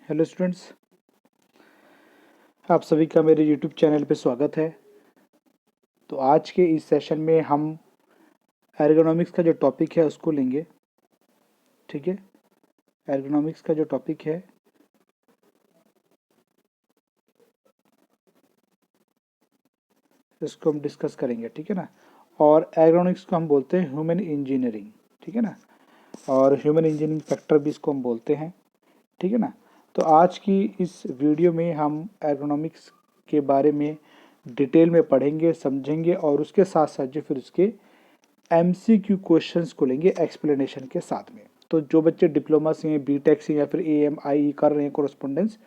Hello students, आप सभी का मेरे यूट्यूब चैनल पे स्वागत है। तो आज के इस सेशन में हम एर्गोनॉमिक्स का जो टॉपिक है उसको लेंगे। ठीक है, एर्गोनॉमिक्स का जो टॉपिक है इसको हम डिस्कस करेंगे। ठीक है ना। और एर्गोनॉमिक्स को हम बोलते हैं ह्यूमन इंजीनियरिंग। ठीक है ना। और ह्यूमन इंजीनियरिंग फैक्टर भी इसको हम बोलते हैं। ठीक है ना। तो आज की इस वीडियो में हम एर्गोनॉमिक्स के बारे में डिटेल में पढ़ेंगे, समझेंगे और उसके साथ साथ जो फिर उसके एमसीक्यू क्वेश्चंस को लेंगे एक्सप्लेनेशन के साथ में। तो जो बच्चे डिप्लोमा से हैं, बीटेक से या फिर एएमआई कर रहे हैं कोरस्पोंडेंस,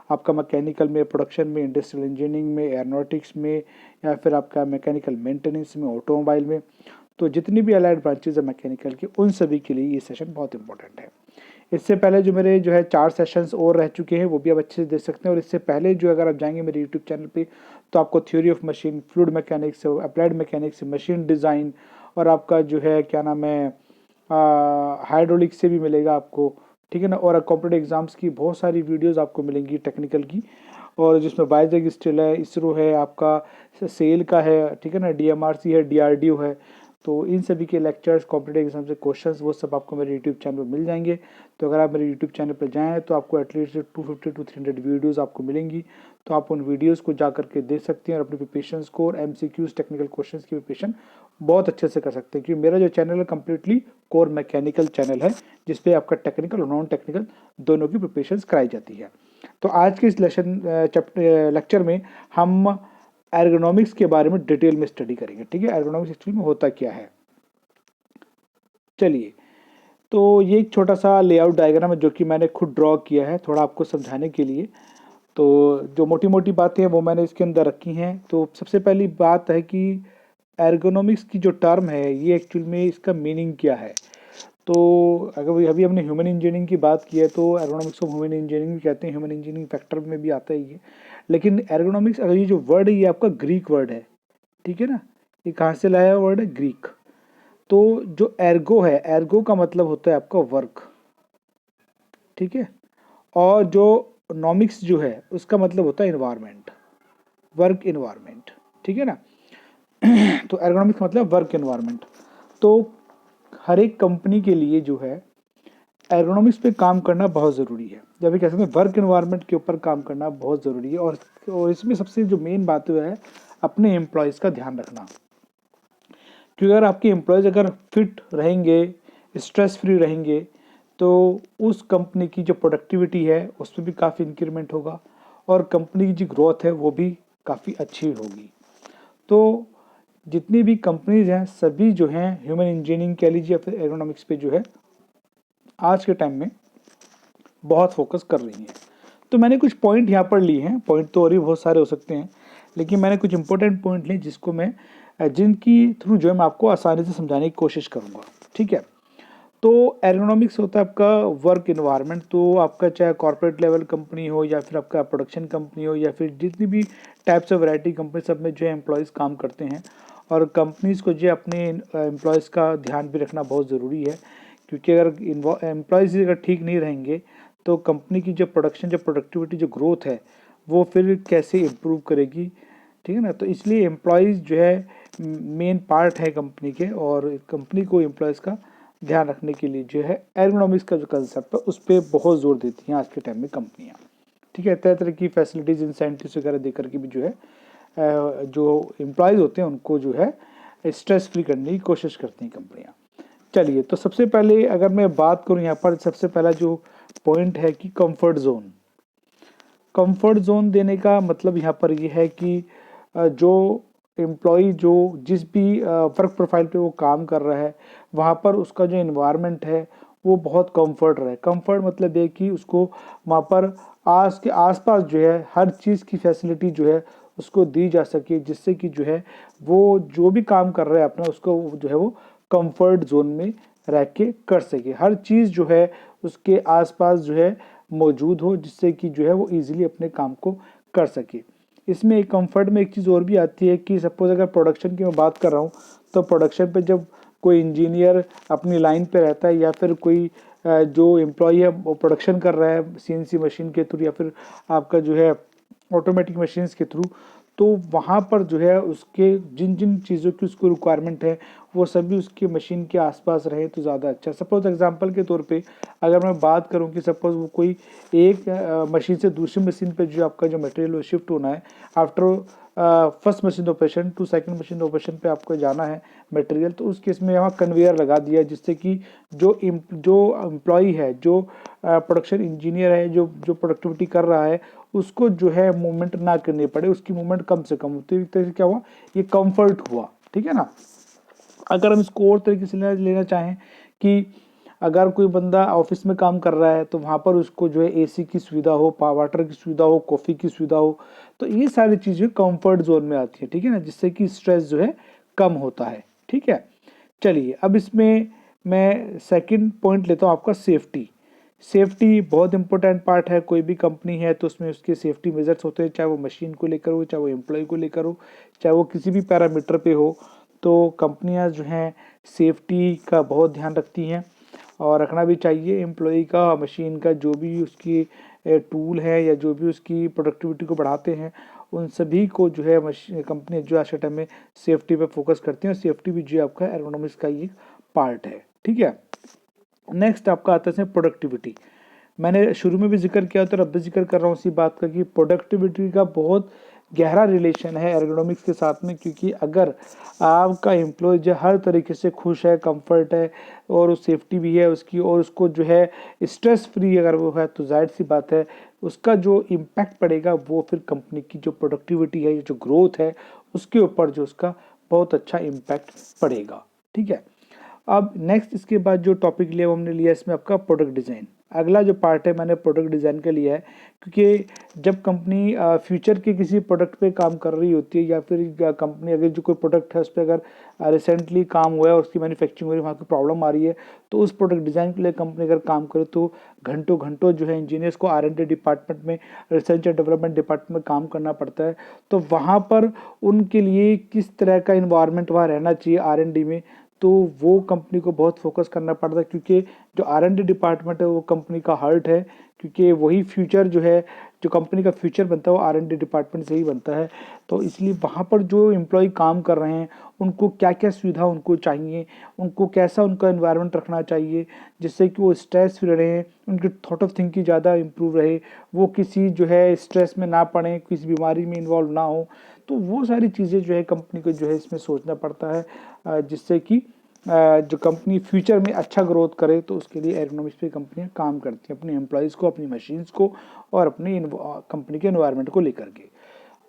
आपका मैकेनिकल में, प्रोडक्शन में, इंडस्ट्रियल इंजीनियरिंग में, एरोनॉटिक्स में या फिर आपका मैकेनिकल मेंटेनेंस में, ऑटोमोबाइल में, तो जितनी भी अलाइड ब्रांचेज है मैकेनिकल की, उन सभी के लिए ये सेशन बहुत इंपॉर्टेंट है। इससे पहले जो मेरे जो है 4 सेशंस और रह चुके हैं, वो भी आप अच्छे से देख सकते हैं। और इससे पहले जो अगर आप जाएंगे मेरे यूट्यूब चैनल पे, तो आपको theory of machine, fluid mechanics, applied mechanics, machine design और आपका जो है क्या नाम है हाइड्रोलिक से भी मिलेगा आपको। ठीक है ना। और कॉम्पिटेटिव एग्जाम्स की बहुत सारी वीडियोस आपको मिलेंगी टेक्निकल की, और जिसमें बायोजेग स्टिल है, इसरो है, आपका सेल का है, ठीक है ना, डीएमआरसी है, डीआरडीओ है। तो इन सभी के लेक्चर्स, कॉम्पिटेटिव एग्जाम से क्वेश्चंस, वो सब आपको मेरे यूट्यूब चैनल पर मिल जाएंगे। तो अगर आप मेरे यूट्यूब चैनल पर जाएँ तो आपको एटलीस्ट 250 to 300 वीडियोज़ आपको मिलेंगी। तो आप उन वीडियोज़ को जा करके देख सकते हैं और अपने प्रिपरेशंस को और एमसीक्यूज टेक्निकल क्वेश्चंस की प्रिपरेशन बहुत अच्छे से कर सकते हैं। क्योंकि मेरा जो चैनल है कम्प्लीटली कोर मैकेनिकल चैनल है, जिसपे आपका टेक्निकल और नॉन टेक्निकल दोनों की प्रिपरेशंस कराई जाती है। तो आज के इस लेक्चर में हम एर्गोनॉमिक्स के बारे में डिटेल में स्टडी करेंगे। ठीक है, एर्गोनॉमिक्स एक्चुअली में होता क्या है। चलिए, तो ये एक छोटा सा लेआउट डायग्राम है जो कि मैंने खुद ड्रॉ किया है थोड़ा आपको समझाने के लिए। तो जो मोटी मोटी बातें हैं वो मैंने इसके अंदर रखी हैं। तो सबसे पहली बात है कि एर्गोनॉमिक्स की जो टर्म है ये एक्चुअल में इसका मीनिंग क्या है। तो अगर अभी हमने ह्यूमन इंजीनियरिंग की बात की है तो एर्गोनॉमिक्स को ह्यूमन इंजीनियरिंग भी कहते हैं, ह्यूमन इंजीनियरिंग फैक्टर में भी आता है ये। लेकिन एर्गोनॉमिक्स, अगर ये जो वर्ड है ये आपका ग्रीक वर्ड है। ठीक है ना। ये कहाँ से लाया हुआ वर्ड है? ग्रीक। तो जो एर्गो है, एर्गो का मतलब होता है आपका वर्क। ठीक है। और जो नॉमिक्स जो है उसका मतलब होता है इन्वायरमेंट, वर्क इन्वायरमेंट। ठीक है ना। तो एर्गोनॉमिक्स का मतलब वर्क इन्वायरमेंट। तो हर एक कंपनी के लिए जो है एर्गोनॉमिक्स पे काम करना बहुत ज़रूरी है। जब भी कह सकते हैं वर्क इन्वायरमेंट के ऊपर काम करना बहुत ज़रूरी है। और इसमें सबसे जो मेन बात है अपने एम्प्लॉयज़ का ध्यान रखना। क्योंकि अगर आपके एम्प्लॉयज़ अगर फिट रहेंगे, स्ट्रेस फ्री रहेंगे, तो उस कंपनी की जो प्रोडक्टिविटी है उसमें भी काफ़ी इंक्रीमेंट होगा और कंपनी की जो ग्रोथ है वो भी काफ़ी अच्छी होगी। तो जितनी भी कंपनीज हैं सभी जो हैं ह्यूमन इंजीनियरिंग कह लीजिए या फिर एरोनॉमिक्स पे जो है आज के टाइम में बहुत फोकस कर रही हैं। तो मैंने कुछ पॉइंट यहाँ पर लिए हैं। पॉइंट तो और भी बहुत सारे हो सकते हैं, लेकिन मैंने कुछ इंपॉर्टेंट पॉइंट लिए जिसको मैं जिनकी थ्रू जो है मैं आपको आसानी से समझाने की कोशिश करूँगा। ठीक है। तो एर्गोनॉमिक्स होता है आपका वर्क इन्वायरमेंट। तो आपका चाहे कॉर्पोरेट लेवल कंपनी हो या फिर आपका प्रोडक्शन कंपनी हो या फिर जितनी भी टाइप्स ऑफ वैरायटी कंपनी, सब में जो है एम्प्लॉयज़ काम करते हैं। और कंपनीज़ को जो है अपने एम्प्लॉयज़ का ध्यान भी रखना बहुत ज़रूरी है। क्योंकि अगर एम्प्लॉयज़ अगर ठीक नहीं रहेंगे तो कंपनी की जो प्रोडक्शन, जो प्रोडक्टिविटी, जो ग्रोथ है वो फिर कैसे इम्प्रूव करेगी। ठीक है ना। तो इसलिए एम्प्लॉयज़ जो है मेन पार्ट है कंपनी के, और कंपनी को एम्प्लॉयज़ का ध्यान रखने के लिए जो है एर्गोनॉमिक्स का जो कंसेप्ट है उस पर बहुत जोर देती हैं आज के टाइम में कंपनियां। ठीक है। तरह तरह की फैसिलिटीज़, इंसेंटिव्स वगैरह देकर के भी जो है जो एम्प्लॉयज़ होते हैं उनको जो है स्ट्रेस फ्री करने की कोशिश करती हैं कंपनियां। चलिए, तो सबसे पहले अगर मैं बात करूं यहाँ पर, सबसे पहला जो पॉइंट है कि कंफर्ट जोन। कंफर्ट जोन देने का मतलब यहाँ पर ये है कि जो एम्प्लॉय जो जिस भी वर्क प्रोफाइल पे वो काम कर रहा है वहाँ पर उसका जो इन्वायरमेंट है वो बहुत कंफर्ट रहे। कंफर्ट मतलब ये कि उसको वहाँ पर आसपास जो है हर चीज़ की फैसिलिटी जो है उसको दी जा सके, जिससे कि जो है वो जो भी काम कर रहा है अपना उसको जो है वो कंफर्ट जोन में रह के कर सके। हर चीज़ जो है उसके आसपास जो है मौजूद हो, जिससे कि जो है वो इजीली अपने काम को कर सके। इसमें एक कंफर्ट में एक चीज़ और भी आती है कि सपोज अगर प्रोडक्शन की मैं बात कर रहा हूँ, तो प्रोडक्शन पे जब कोई इंजीनियर अपनी लाइन पे रहता है या फिर कोई जो एम्प्लॉई है वो प्रोडक्शन कर रहा है सीएनसी मशीन के थ्रू या फिर आपका जो है ऑटोमेटिक मशीन्स के थ्रू, तो वहाँ पर जो है उसके जिन जिन चीज़ों की उसको रिक्वायरमेंट है वो सभी उसकी मशीन के आसपास रहे तो ज़्यादा अच्छा। सपोज एग्जांपल के तौर पे अगर मैं बात करूं कि सपोज वो कोई एक मशीन से दूसरी मशीन पे जो आपका जो मटेरियल वो शिफ्ट होना है after first machine operation to second machine operation पे आपको जाना है मटेरियल, तो उस केस में यहाँ कन्वेयर लगा दिया जिससे कि जो एम्प्लॉई है, जो प्रोडक्शन इंजीनियर है, जो जो प्रोडक्टिविटी कर रहा है, उसको जो है मूवमेंट ना करनी पड़े, उसकी मूवमेंट कम से कम होती है। एक तरह से क्या हुआ, ये कंफर्ट हुआ। ठीक है ना। अगर हम इसको और तरीके से लेना चाहें कि अगर कोई बंदा ऑफिस में काम कर रहा है तो वहाँ पर उसको जो है एसी की सुविधा हो, वाटर की सुविधा हो, कॉफ़ी की सुविधा हो, तो ये सारी चीज़ें कंफर्ट जोन में आती है। ठीक है ना, जिससे कि स्ट्रेस जो है कम होता है। ठीक है, चलिए अब इसमें मैं सेकंड पॉइंट लेता हूँ आपका सेफ्टी। सेफ्टी बहुत इंपॉर्टेंट पार्ट है। कोई भी कंपनी है तो उसमें उसके सेफ्टी मेजर्स होते हैं, चाहे वो मशीन को लेकर हो, चाहे वो एम्प्लॉय को लेकर हो, चाहे वो किसी भी पैरामीटर पे हो। तो कंपनियां जो हैं सेफ्टी का बहुत ध्यान रखती हैं और रखना भी चाहिए। एम्प्लॉय का, मशीन का, जो भी उसकी टूल है या जो भी उसकी प्रोडक्टिविटी को बढ़ाते हैं, उन सभी को जो है मशीन कंपनी जो आज के टाइम में सेफ्टी पे फोकस करती हैं और सेफ्टी भी जो है आपका एर्गोनॉमिक्स का ही पार्ट है। ठीक है, नेक्स्ट आपका आता है प्रोडक्टिविटी। मैंने शुरू में भी जिक्र किया तो अब भी जिक्र कर रहा हूँ इसी बात का कि प्रोडक्टिविटी का बहुत गहरा रिलेशन है एर्गोनॉमिक्स के साथ में, क्योंकि अगर आपका एम्प्लॉय जो हर तरीके से खुश है, कंफर्ट है और सेफ्टी भी है उसकी, और उसको जो है स्ट्रेस फ्री अगर वो है, तो जाहिर सी बात है उसका जो इम्पैक्ट पड़ेगा वो फिर कंपनी की जो प्रोडक्टिविटी है, जो ग्रोथ है, उसके ऊपर जो उसका बहुत अच्छा इम्पैक्ट पड़ेगा। ठीक है, अब नेक्स्ट इसके बाद जो टॉपिक लिया वो हमने लिया इसमें आपका प्रोडक्ट डिज़ाइन। अगला जो पार्ट है मैंने प्रोडक्ट डिज़ाइन का लिया है, क्योंकि जब कंपनी फ्यूचर के किसी प्रोडक्ट पे काम कर रही होती है या फिर कंपनी अगर जो कोई प्रोडक्ट है उस पर अगर रिसेंटली काम हुआ है और उसकी मैन्युफैक्चरिंग हो रही है, वहाँ की प्रॉब्लम आ रही है, तो उस प्रोडक्ट डिज़ाइन के लिए कंपनी अगर काम करे तो घंटों घंटों जो है इंजीनियर्स को R&D डिपार्टमेंट में, रिसर्च एंड डेवलपमेंट डिपार्टमेंट में काम करना पड़ता है। तो वहाँ पर उनके लिए किस तरह का इन्वायरमेंट वहाँ रहना चाहिए R&D में, तो वो कंपनी को बहुत फोकस करना पड़ता है, क्योंकि जो R&D डिपार्टमेंट है वो कंपनी का हार्ट है, क्योंकि वही फ्यूचर जो है, जो कंपनी का फ्यूचर बनता है वो R&D डिपार्टमेंट से ही बनता है। तो इसलिए वहाँ पर जो एम्प्लॉय काम कर रहे हैं उनको क्या क्या सुविधा उनको चाहिए, उनको कैसा उनका एनवायरनमेंट रखना चाहिए जिससे कि वो स्ट्रेस फ्री रहें, उनकी थॉट ऑफ थिंकिंग ज़्यादा इम्प्रूव रहे, वो किसी जो है स्ट्रेस में ना पड़े, किसी बीमारी में इन्वॉल्व ना हो। तो वो सारी चीज़ें जो है कंपनी को जो है इसमें सोचना पड़ता है, जिससे कि जो कंपनी फ्यूचर में अच्छा ग्रोथ करे। तो उसके लिए एर्गोनॉमिक्स पे कंपनियां काम करती हैं अपने एम्प्लॉयज़ को, अपनी मशीन्स को और अपनी कंपनी के एनवायरनमेंट को लेकर के।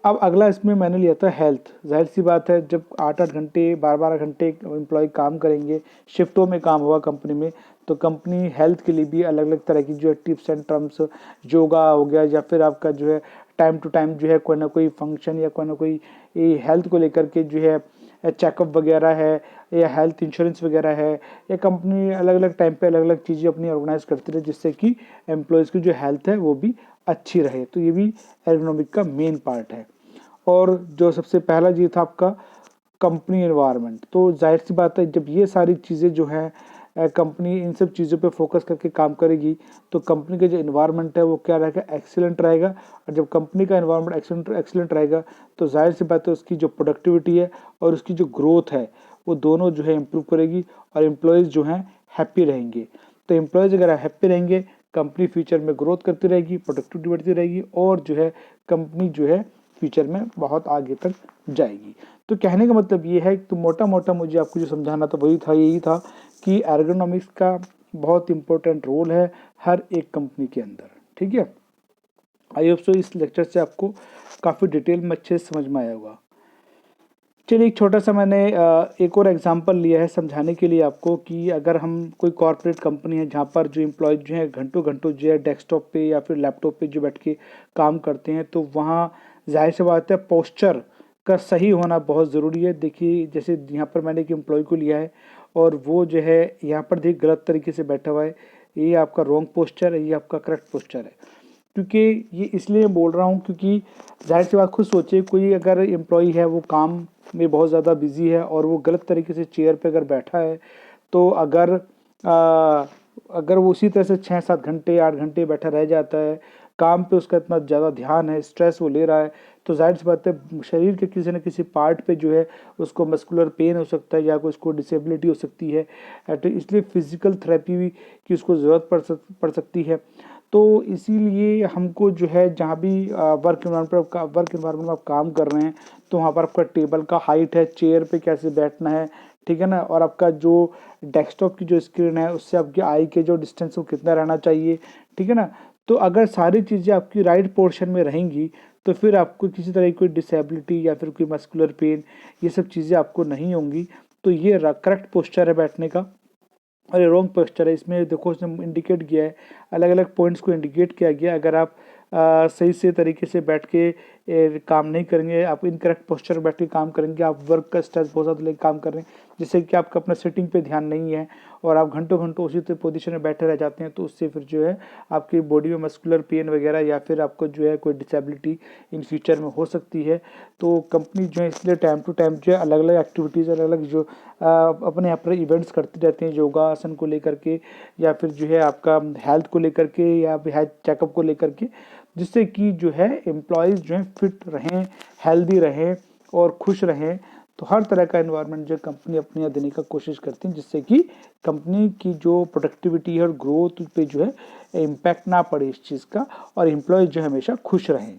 अब अगला इसमें मैंने लिया था हेल्थ। जाहिर सी बात है जब 8-8 घंटे 12-12 घंटे एम्प्लॉय काम करेंगे, शिफ्टों में काम होगा कंपनी में, तो कंपनी हेल्थ के लिए भी अलग अलग तरह की जो है टिप्स एंड ट्रम्स, योगा हो गया या फिर आपका जो है टाइम टू टाइम जो है कोई ना कोई फंक्शन या कोई ना कोई हेल्थ को लेकर के जो है चेकअप वगैरह है या हेल्थ इंश्योरेंस वगैरह है, या कंपनी अलग अलग टाइम पे अलग अलग चीज़ें अपनी ऑर्गेनाइज करती रहे जिससे कि एम्प्लॉयज़ की जो हेल्थ है वो भी अच्छी रहे। तो ये भी एर्गोनॉमिक का मेन पार्ट है। और जो सबसे पहला चीज़ था आपका कंपनी एनवायरनमेंट, तो जाहिर सी बात है जब ये सारी चीज़ें जो हैं कंपनी इन सब चीज़ों पे फोकस करके काम करेगी तो कंपनी का जो एनवायरनमेंट है वो क्या रहेगा, एक्सीलेंट रहेगा। और जब कंपनी का एनवायरनमेंट एक्सीलेंट रहेगा तो जाहिर सी बात है उसकी जो प्रोडक्टिविटी है और उसकी जो ग्रोथ है वो दोनों जो है इम्प्रूव करेगी और एम्प्लॉयज़ जो हैं हैप्पी रहेंगे। तो एम्प्लॉयज़ अगर हैप्पी रहेंगे, कंपनी फ्यूचर में ग्रोथ करती रहेगी, प्रोडक्टिविटी बढ़ती रहेगी और जो है कंपनी जो है फ्यूचर में बहुत आगे तक जाएगी। तो कहने का मतलब ये है कि मोटा मोटा मुझे आपको जो समझाना था वही था, यही था कि एर्गोनॉमिक्स का बहुत इंपॉर्टेंट रोल है हर एक कंपनी के अंदर। ठीक है, आई होप सो इस लेक्चर से आपको काफ़ी डिटेल में अच्छे से समझ में आया होगा। चलिए एक छोटा सा मैंने एक और एग्जांपल लिया है समझाने के लिए आपको कि अगर हम कोई कॉर्पोरेट कंपनी है जहाँ पर जो एम्प्लॉय जो है घंटों घंटों जो है डेस्कटॉप पे या फिर लैपटॉप पे जो बैठ के काम करते हैं, तो वहाँ जाहिर सी बात है पोस्चर का सही होना बहुत ज़रूरी है। देखिए जैसे यहाँ पर मैंने एक एम्प्लॉय को लिया है और वो जो है यहाँ पर देखिए गलत तरीके से बैठा हुआ है, ये आपका रॉन्ग पोस्चर है, ये आपका करेक्ट पोस्चर है। क्योंकि ये इसलिए बोल रहा हूँ क्योंकि जाहिर सी बात खुद सोचिए, कोई अगर एम्प्लॉय है वो काम में बहुत ज़्यादा बिजी है और वो गलत तरीके से चेयर पे अगर बैठा है, तो अगर अगर वो उसी तरह से 6-7 घंटे 8 घंटे बैठा रह जाता है, काम पे उसका इतना ज़्यादा ध्यान है, स्ट्रेस वो ले रहा है, तो जाहिर सी बात है शरीर के किसी न किसी पार्ट पे जो है उसको मस्कुलर पेन हो सकता है या कोई उसको डिसेबिलिटी हो सकती है। तो इसलिए फिजिकल थेरेपी भी की उसको ज़रूरत पड़ सकती है। तो इसीलिए हमको जो है जहाँ भी वर्क इन्वायरमेंट में आप काम कर रहे हैं, तो वहाँ पर आपका टेबल का हाइट है, चेयर पे कैसे बैठना है, ठीक है ना, और आपका जो डेस्कटॉप की जो स्क्रीन है उससे आपकी आई के जो डिस्टेंस वो कितना रहना चाहिए, ठीक है ना। तो अगर सारी चीज़ें आपकी राइट पोर्शन में रहेंगी तो फिर आपको किसी तरह की कोई डिसेबिलिटी या फिर कोई मस्कुलर पेन ये सब चीज़ें आपको नहीं होंगी। तो ये करेक्ट पोस्चर है बैठने का। और ये रॉन्ग पोस्चर है, इसमें देखो उसने इंडिकेट किया है, अलग अलग पॉइंट्स को इंडिकेट किया गया। अगर आप सही से तरीके से बैठ के काम नहीं करेंगे, आप इनकरेक्ट पोस्चर बैठ के काम करेंगे, आप वर्क का स्ट्रेस बहुत ज़्यादा लेके काम कर रहे हैं जिससे कि आपका अपना सिटिंग पे ध्यान नहीं है और आप घंटों घंटों उसी पोजीशन में बैठे रह जाते हैं, तो उससे फिर जो है आपकी बॉडी में मस्कुलर पेन वगैरह या फिर आपको जो है कोई डिसेबिलिटी इन फ्यूचर में हो सकती है। तो कंपनी जो है इसलिए टाइम टू टाइम जो है अलग अलग एक्टिविटीज़ अलग अलग जो अपने यहाँ पर इवेंट्स करते रहते हैं योगासन को लेकर के या फिर जो है आपका हेल्थ को लेकर के या फिर हेल्थ चेकअप को लेकर के, जिससे कि जो है एम्प्लॉयज़ जो है फिट रहें, हेल्दी रहें और खुश रहें। तो हर तरह का एनवायरनमेंट जो कंपनी अपने यहाँ देने का कोशिश करती है जिससे कि कंपनी की जो प्रोडक्टिविटी है और ग्रोथ पे जो है इम्पैक्ट ना पड़े इस चीज़ का और एम्प्लॉयज़ जो हमेशा खुश रहें।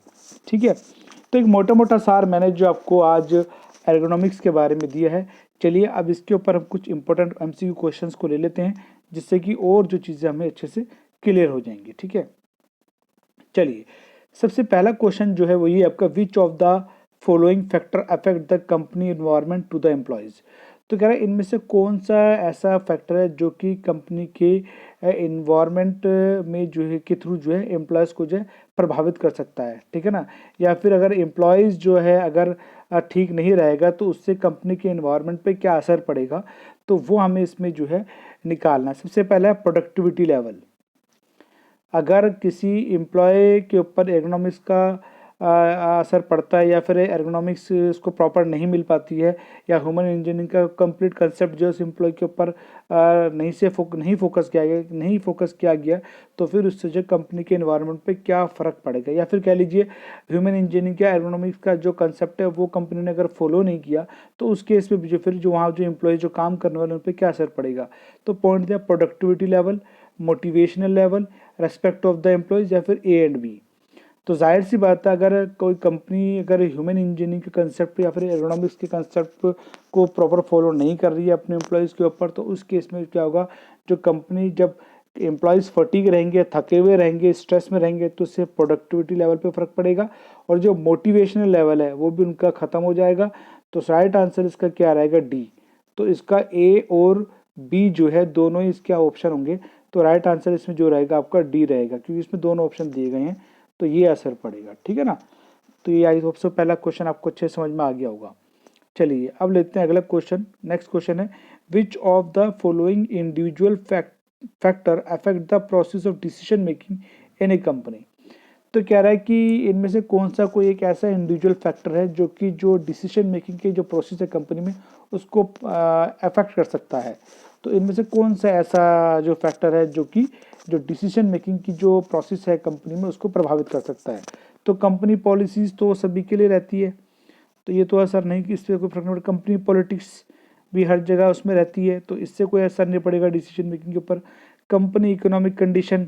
ठीक है, तो एक मोटा मोटा सार मैंने जो आपको आज एर्गोनॉमिक्स के बारे में दिया है। चलिए अब इसके ऊपर हम कुछ इंपॉर्टेंट एमसीक्यू क्वेश्चंस को ले लेते हैं जिससे कि और जो चीज़ें हमें अच्छे से क्लियर हो जाएंगी। ठीक है, चलिए सबसे पहला क्वेश्चन जो है वो ये आपका, which of the following factor affect the company environment to the employees. तो कह रहा है इनमें से कौन सा ऐसा फैक्टर है जो कि कंपनी के एनवायरनमेंट में जो है के थ्रू जो है एम्प्लॉयज़ को जो है प्रभावित कर सकता है, ठीक है ना, या फिर अगर एम्प्लॉयज़ जो है अगर ठीक नहीं रहेगा तो उससे कंपनी के एनवायरनमेंट पे क्या असर पड़ेगा, तो वो हमें इसमें जो है निकालना है। सबसे पहला है प्रोडक्टिविटी लेवल। अगर किसी एम्प्लॉय के ऊपर एर्गोनॉमिक्स का असर पड़ता है या फिर एर्गोनॉमिक्स उसको प्रॉपर नहीं मिल पाती है या ह्यूमन इंजीनियरिंग का कंप्लीट कंसेप्ट जो है एम्प्लॉय के ऊपर नहीं फोकस किया गया, तो फिर उससे जो कंपनी के एनवायरनमेंट पे क्या फ़र्क पड़ेगा, या फिर कह लीजिए ह्यूमन इंजीनियरिंग का एर्गोनॉमिक्स का जो कंसेप्ट है वो कंपनी ने अगर फॉलो नहीं किया तो उस केस में जो फिर जो वहाँ जो एम्प्लॉय जो काम करने वाले उन पर क्या असर पड़ेगा। तो पॉइंट दिया productivity level, motivational level, respect of the employees या फिर ए एंड बी। तो जाहिर सी बात है अगर कोई कंपनी अगर ह्यूमन इंजीनियरिंग के कंसेप्ट या फिर एरोनॉमिक्स के कंसेप्ट को प्रॉपर फॉलो नहीं कर रही है अपने एम्प्लॉयज़ के ऊपर, तो उस केस में क्या होगा, जो कंपनी जब एम्प्लॉयज़ फटीग रहेंगे, थके हुए रहेंगे, स्ट्रेस में रहेंगे, तो उससे प्रोडक्टिविटी लेवल पे फ़र्क पड़ेगा और जो मोटिवेशनल लेवल है वो भी उनका ख़त्म हो जाएगा। तो राइट आंसर इसका क्या रहेगा, डी। तो इसका ए और बी जो है दोनों ही इसके ऑप्शन होंगे, तो राइट आंसर इसमें जो रहेगा आपका डी रहेगा क्योंकि इसमें दोनों ऑप्शन दिए गए हैं, तो ये असर पड़ेगा। ठीक है ना, तो ये आई होप सो पहला क्वेश्चन आपको अच्छे समझ में आ गया होगा। चलिए अब लेते हैं अगला क्वेश्चन। नेक्स्ट क्वेश्चन है, विच of the following individual factor affect the process of decision making in A company. तो कह रहा है कि इनमें से कौन सा कोई एक ऐसा इंडिविजुअल फैक्टर है जो कि जो डिसीजन मेकिंग के जो प्रोसेस है कंपनी में उसको अफेक्ट कर सकता है। तो इनमें से कौन सा ऐसा जो फैक्टर है जो कि जो डिसीजन मेकिंग की जो प्रोसेस है कंपनी में उसको प्रभावित कर सकता है। तो कंपनी पॉलिसीज़ तो सभी के लिए रहती है, तो ये तो असर नहीं कि इससे कोई फर्क नहीं पड़ेगा। कंपनी पॉलिटिक्स भी हर जगह उसमें रहती है, तो इससे कोई असर नहीं पड़ेगा डिसीजन मेकिंग के ऊपर। कंपनी इकोनॉमिक कंडीशन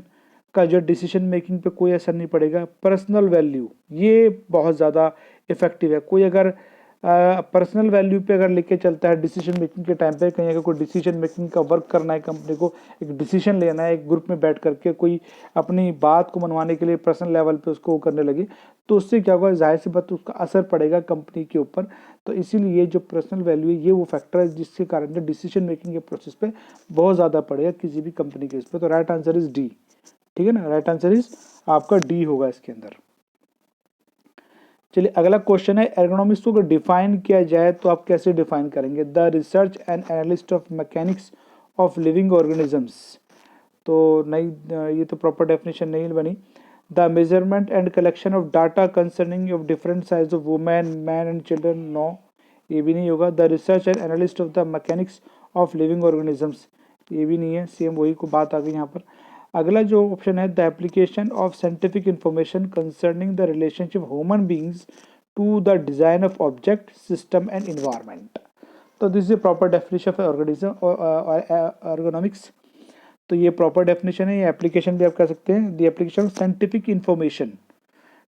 का जो डिसीजन मेकिंग पे कोई असर नहीं पड़ेगा। पर्सनल वैल्यू ये बहुत ज़्यादा इफेक्टिव है। कोई अगर पर्सनल वैल्यू पे अगर लेके चलता है डिसीजन मेकिंग के टाइम पे, कहीं अगर कोई डिसीजन मेकिंग का वर्क करना है कंपनी को, एक डिसीजन लेना है एक ग्रुप में बैठ करके, कोई अपनी बात को मनवाने के लिए पर्सनल लेवल पे उसको करने लगे, तो उससे क्या होगा, जाहिर सी बात उसका असर पड़ेगा कंपनी के ऊपर। तो इसीलिए जो पर्सनल वैल्यू है ये वो फैक्टर है जिसके कारण जो डिसीजन मेकिंग के प्रोसेस पे बहुत ज़्यादा पड़ेगा किसी भी कंपनी के इस पर। तो राइट आंसर इज डी। ठीक है ना, राइट आंसर इज आपका डी होगा इसके अंदर। चलिए अगला क्वेश्चन है, एर्गोनॉमिक्स को अगर डिफाइन किया जाए तो आप कैसे डिफाइन करेंगे। The research and analyst of mechanics of living organisms. तो नहीं, ये तो प्रॉपर डेफिनेशन नहीं बनी। The measurement and collection of data concerning of different size of women man and children, no ये भी नहीं होगा। The research and analyst of the mechanics of living organisms, ये भी नहीं है, सेम वही को बात आ गई यहाँ पर। अगला जो ऑप्शन है, the application of scientific information concerning the relationship human beings to the design of object system and environment. तो this is proper definition of organism और ergonomics। तो ये प्रॉपर डेफिनेशन है, ये एप्लीकेशन भी आप कर सकते हैं, the application of scientific information,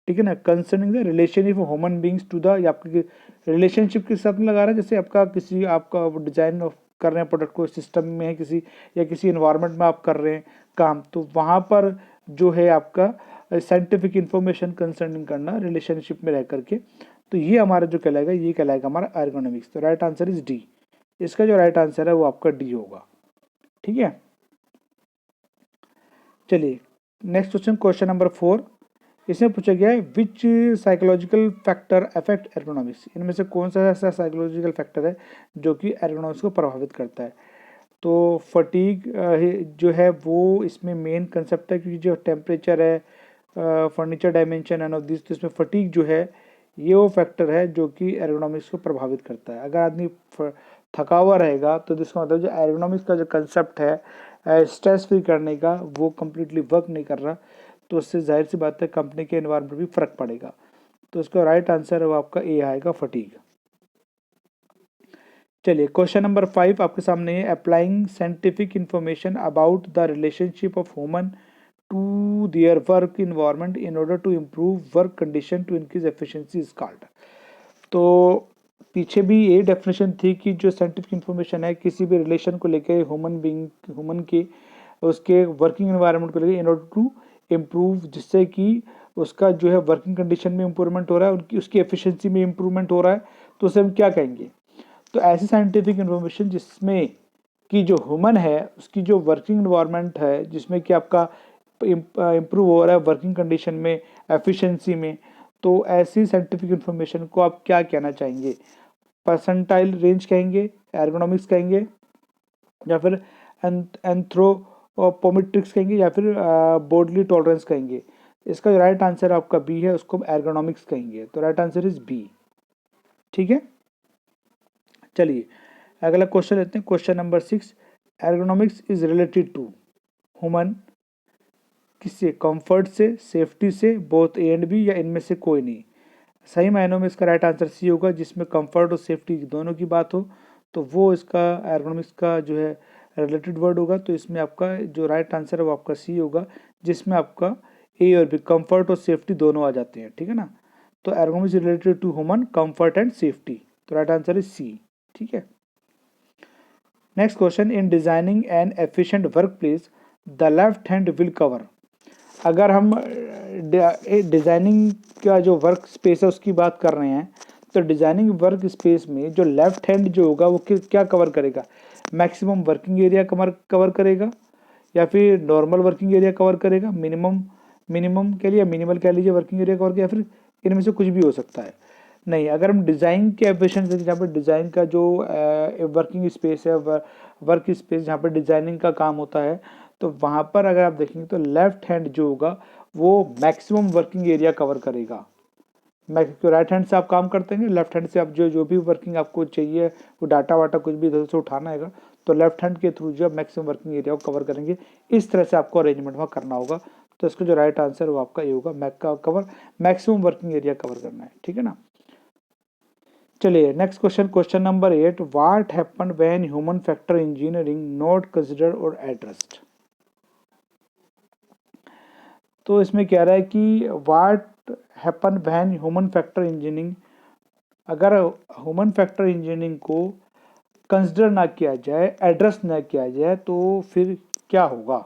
ठीक है ना, concerning the relationship of human beings to the, आपके रिलेशनशिप के साथ में लगा रहा है, जैसे आपका किसी आपका डिजाइन कर रहे हैं प्रोडक्ट को, सिस्टम में है किसी, या किसी इन्वायरमेंट में आप कर रहे हैं काम, तो वहाँ पर जो है आपका साइंटिफिक इंफॉर्मेशन कंसर्निंग करना रिलेशनशिप में रह करके, तो ये हमारा जो कहलाएगा, ये कहलाएगा हमारा ergonomics। तो राइट आंसर इज डी। इसका जो राइट आंसर है वो आपका डी होगा, ठीक है। चलिए नेक्स्ट क्वेश्चन, क्वेश्चन नंबर 4। इसमें पूछा गया है विच साइकोलॉजिकल फैक्टर अफेक्ट ergonomics। इनमें से कौन सा ऐसा साइकोलॉजिकल फैक्टर है जो कि ergonomics को प्रभावित करता है। तो फटीग जो है वो इसमें मेन कंसेप्ट है, क्योंकि जो टेम्परेचर है, furniture dimension end of this, तो इसमें फटीग जो है ये वो फैक्टर है जो कि ergonomics को प्रभावित करता है। अगर आदमी थका हुआ रहेगा तो जिसका मतलब जो ergonomics का जो कंसेप्ट है स्ट्रेस फ्री करने का, वो कम्प्लीटली वर्क नहीं कर रहा, तो उससे जाहिर सी बात है कंपनी के एनवायरनमेंट भी फर्क पड़ेगा। तो इसका राइट आंसर है वो आपका ए आएगा, फटीग। चलिए क्वेश्चन नंबर 5 आपके सामने है, applying scientific information about the relationship of human to their work environment in order to improve work condition to increase efficiency is called. तो पीछे भी ये डेफिनेशन थी कि जो साइंटिफिक इंफॉर्मेशन है किसी भी रिलेशन को लेकर ह्यूमन के उसके वर्किंग एनवायरनमेंट को लेकर इन ऑर्डर टू इम्प्रूव, जिससे कि उसका जो है वर्किंग कंडीशन में इम्प्रूवमेंट हो रहा है, उनकी उसकी एफिशिएंसी में इम्प्रूवमेंट हो रहा है, तो उसे हम क्या कहेंगे। तो ऐसी साइंटिफिक इंफॉर्मेशन जिसमें कि जो ह्यूमन है उसकी जो वर्किंग एनवायरनमेंट है, जिसमें कि आपका इम्प्रूव हो रहा है वर्किंग कंडीशन में, एफिशिएंसी में, तो ऐसी साइंटिफिक इंफॉर्मेशन को आप क्या कहना चाहेंगे। परसेंटाइल रेंज कहेंगे, ergonomics कहेंगे, या फिर एंथ्रोपोमेट्रिक्स कहेंगे, या फिर बोर्डली टॉलरेंस कहेंगे। इसका जो राइट आंसर आपका बी है, उसको हम ergonomics कहेंगे। तो राइट आंसर इज बी, ठीक है। चलिए अगला क्वेश्चन लेते हैं, question number 6। ergonomics is related to human, किससे, कंफर्ट से, सेफ्टी से, बोथ ए एंड बी, या इनमें से कोई नहीं। सही मायनों में इसका राइट आंसर सी होगा, जिसमें कंफर्ट और सेफ्टी दोनों की बात हो तो वो इसका ergonomics का जो है रिलेटेड वर्ड होगा। तो इसमें आपका जो राइट आंसर है वो आपका सी होगा, जिसमें आपका ए और बी, कंफर्ट और सेफ्टी दोनों आ जाते हैं, ठीक है ना। तो ergonomics related to human, comfort and safety. तो राइट आंसर इज सी, ठीक है। Next question, in designing an efficient work place the left hand will cover. अगर हम डिज़ाइनिंग का जो वर्क स्पेस है उसकी बात कर रहे हैं, तो डिज़ाइनिंग वर्क स्पेस में जो लेफ्ट हैंड जो होगा वो क्या कवर करेगा, मैक्सिमम वर्किंग एरिया कवर करेगा, या फिर नॉर्मल वर्किंग एरिया कवर करेगा, मिनिमम कह लीजिए, मिनिमल कह लीजिए वर्किंग एरिया कवर किया, या फिर इनमें से कुछ भी हो सकता है। नहीं, अगर हम डिज़ाइन के एप्लीकेशन से, जहाँ पर डिज़ाइन का जो वर्किंग स्पेस है, वर्क स्पेस जहाँ पर डिज़ाइनिंग का काम होता है, तो वहाँ पर अगर आप देखेंगे तो लेफ्ट हैंड जो होगा वो मैक्सिमम वर्किंग एरिया कवर करेगा। राइट हैंड से आप काम करते हैं, लेफ्ट हैंड से आप जो भी वर्किंग आपको चाहिए, वो डाटा वाटा कुछ भी इधर से उठाना है, तो लेफ्ट हैंड के थ्रू जो मैक्सिमम वर्किंग एरिया को कवर करेंगे। इस तरह से आपको अरेंजमेंट में करना होगा। तो इसका जो राइट आंसर वो आपका ये होगा, मैक्सिमम वर्किंग एरिया कवर करना है, ठीक है ना। चलिए next question, question number 8। What happen when human factor engineering not considered और एड्रेस्ड। तो इसमें कह रहा है कि what happen when human factor engineering, अगर ह्यूमन फैक्टर इंजीनियरिंग को कंसिडर ना किया जाए, एड्रेस ना किया जाए, तो फिर क्या होगा।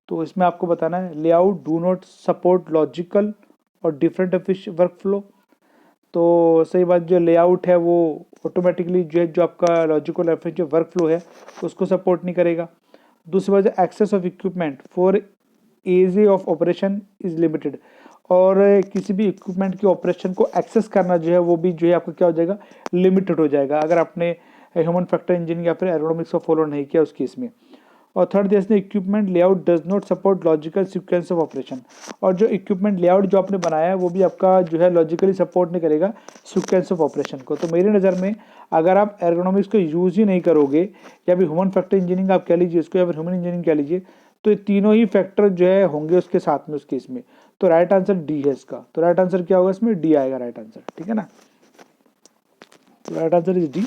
तो इसमें आपको बताना है, layout do not support logical और डिफरेंट वर्क फ्लो। तो सही बात, जो लेआउट है वो ऑटोमेटिकली जो आपका लॉजिकल जो वर्क फ्लो है उसको सपोर्ट नहीं करेगा। दूसरी बात, access of equipment for ease of operation is limited, और किसी भी इक्विपमेंट के ऑपरेशन को एक्सेस करना जो है वो भी जो है आपका क्या हो जाएगा, लिमिटेड हो जाएगा, अगर आपने ह्यूमन फैक्टर इंजीनियरिंग या फिर ergonomics को फॉलो नहीं किया उस केस में। और थर्ड दिया इसने equipment layout does not support logical sequence of operation. और जो इक्विपमेंट लेआउट जो आपने बनाया है वो भी आपका जो है लॉजिकली सपोर्ट नहीं करेगा सीक्वेंस ऑफ ऑपरेशन को। तो मेरी नज़र में अगर आप एर्गोनॉमिक्स को यूज़ ही नहीं करोगे, या फिर ह्यूमन फैक्टर इंजीनियरिंग आप कह लीजिए इसको, या फिर ह्यूमन इंजीनियरिंग कह लीजिए, तो ये तीनों ही फैक्टर जो है होंगे उसके साथ में उस केस में। तो राइट आंसर डी है इसका। तो राइट आंसर क्या होगा इसमें? डी आएगा राइट आंसर, ठीक है ना। तो राइट आंसर इज डी।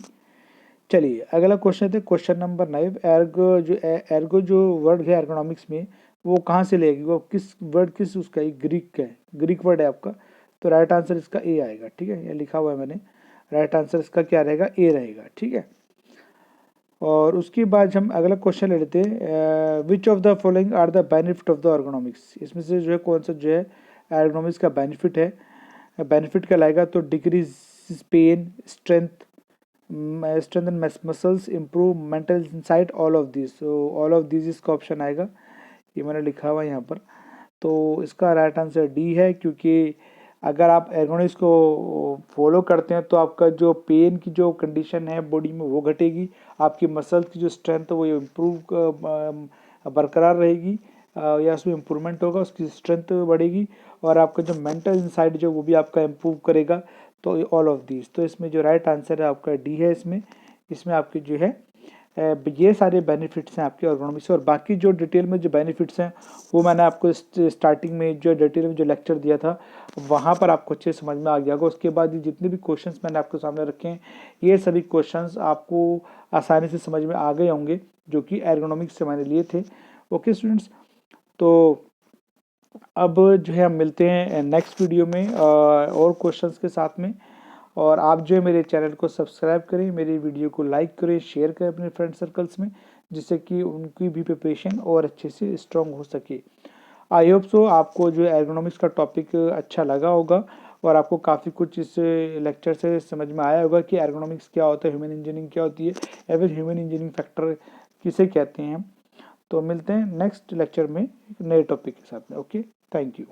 चलिए अगला क्वेश्चन है क्वेश्चन नंबर 9। एर्गो जो वर्ड है एर्गोनॉमिक्स में वो कहाँ से लेगी, वो किस वर्ड किस उसका ग्रीक का है, ग्रीक वर्ड है आपका। तो राइट आंसर इसका ए आएगा, ठीक है, ये लिखा हुआ है मैंने। राइट आंसर इसका क्या रहेगा? ए रहेगा, ठीक है। और उसके बाद हम अगला क्वेश्चन ले लेते हैं, which of the following are the benefit of the ergonomics. इसमें से जो है कौन सा जो है एर्गोनॉमिक्स का बेनिफिट है। बेनिफिट क्या लाएगा? तो decrease pain, strengthen muscles, improve mental insight, all of these। so all of these इसका ऑप्शन आएगा, ये मैंने लिखा हुआ है यहाँ पर। तो इसका राइट आंसर डी है, क्योंकि अगर आप एर्गोनॉमिक्स को फॉलो करते हैं तो आपका जो पेन की जो कंडीशन है बॉडी में वो घटेगी, आपकी मसल्स की जो स्ट्रेंथ है वो इम्प्रूव बरकरार रहेगी, या उसमें इम्प्रूवमेंट होगा, उसकी स्ट्रेंथ बढ़ेगी, और आपका जो मेंटल इंसाइट जो वो भी आपका इम्प्रूव करेगा। तो ऑल ऑफ दीज, तो इसमें जो राइट आंसर है आपका डी है। इसमें आपके जो है ये सारे बेनिफिट्स हैं आपके एर्गोनॉमिक्स से। और बाकी जो डिटेल में जो बेनिफिट्स हैं वो मैंने आपको स्टार्टिंग में जो डिटेल में जो लेक्चर दिया था वहाँ पर आपको अच्छे समझ में आ गया होगा। उसके बाद ये जितने भी क्वेश्चंस मैंने आपके सामने रखे हैं ये सभी क्वेश्चंस आपको आसानी से समझ में आ गए होंगे, जो कि एर्गोनॉमिक्स से मैंने लिए थे। ओके स्टूडेंट्स, तो अब जो है हम मिलते हैं नेक्स्ट वीडियो में और क्वेश्चंस के साथ में। और आप जो है मेरे चैनल को सब्सक्राइब करें, मेरी वीडियो को लाइक करें, शेयर करें अपने फ्रेंड सर्कल्स में, जिससे कि उनकी भी प्रिपरेशन और अच्छे से स्ट्रॉन्ग हो सके। आई होप सो आपको जो एर्गोनॉमिक्स का टॉपिक अच्छा लगा होगा, और आपको काफ़ी कुछ इस लेक्चर से समझ में आया होगा कि एर्गोनॉमिक्स क्या होता है, ह्यूमन इंजीनियरिंग क्या होती है, या फिर ह्यूमन इंजीनियरिंग फैक्टर किसे कहते हैं। तो मिलते हैं नेक्स्ट लेक्चर में एक नए टॉपिक के साथ में। Okay, thank you.